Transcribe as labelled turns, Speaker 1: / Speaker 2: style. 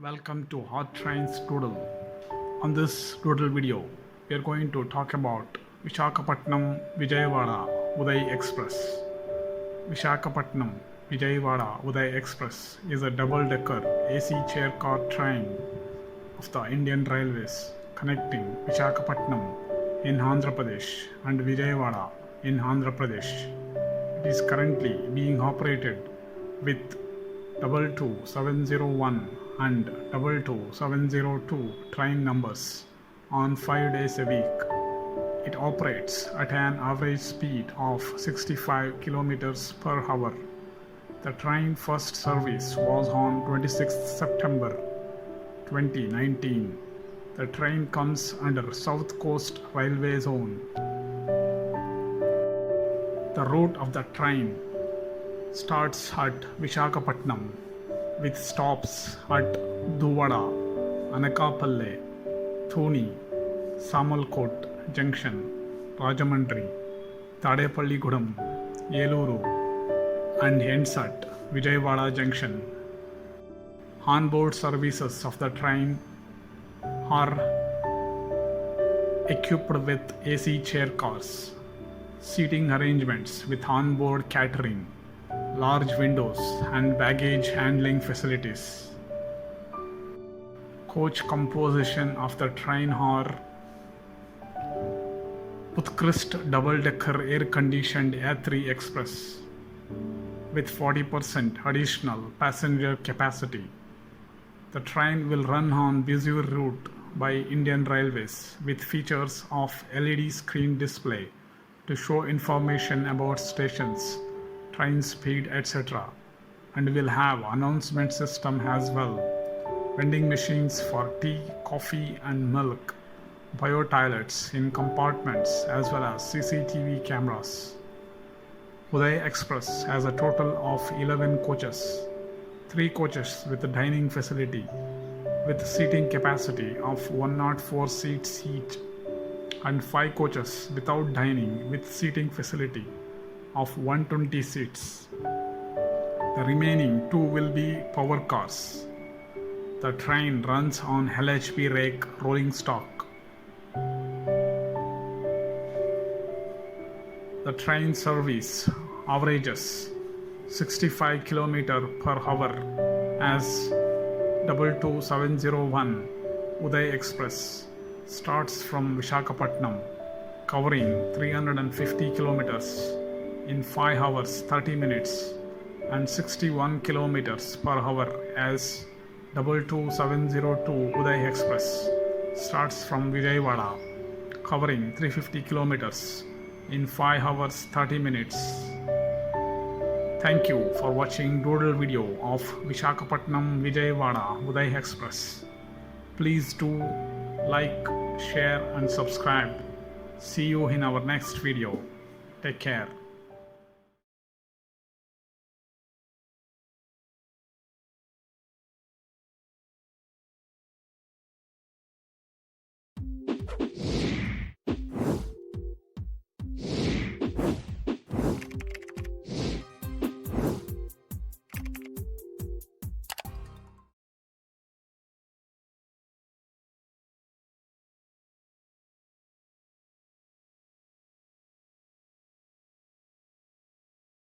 Speaker 1: Welcome to Hot Trains Doodle. On this doodle video, we are going to talk about Visakhapatnam VIjayawada UDAY Express. Visakhapatnam VIjayawada UDAY Express is a double-decker AC chair car train of the Indian Railways connecting Visakhapatnam in Andhra Pradesh and Vijayawada in Andhra Pradesh. It is currently being operated with 22701 and 22702 train numbers on 5 days a week. It operates at an average speed of 65 kilometers per hour. The train first service was on 26th September 2019. The train comes under South Coast Railway Zone. The route of the train starts at Visakhapatnam with stops at Duvada, Anakapalle, Thoni, Samalkot Junction, Rajamandri, Tadepalligudam, Yeluru, and ends at Vijayawada Junction. Onboard services of the train are equipped with AC chair cars, seating arrangements with onboard catering, large windows and baggage handling facilities. Coach composition of the train are Utkrist double-decker air-conditioned A3 Express with 40% additional passenger capacity. The train will run on busy route by Indian Railways with features of LED screen display to show information about stations, train speed, etc. and will have announcement system as well, vending machines for tea, coffee and milk, bio toilets in compartments as well as CCTV cameras. UDAY Express has a total of 11 coaches, 3 coaches with a dining facility with seating capacity of 104 seats each and 5 coaches without dining with seating facility of 120 seats. The remaining 2 will be power cars. The train runs on LHB rake rolling stock. The train service averages 65 km per hour as 22701 UDAY Express starts from Visakhapatnam, covering 350 kilometers in 5 hours 30 minutes and 61 kilometers per hour as 22702 UDAY Express starts from Vijayawada, covering 350 kilometers in 5 hours 30 minutes. Thank you for watching doodle video of Visakhapatnam Vijayawada UDAY Express. Please do like, share and subscribe. See you in our next video. Take care.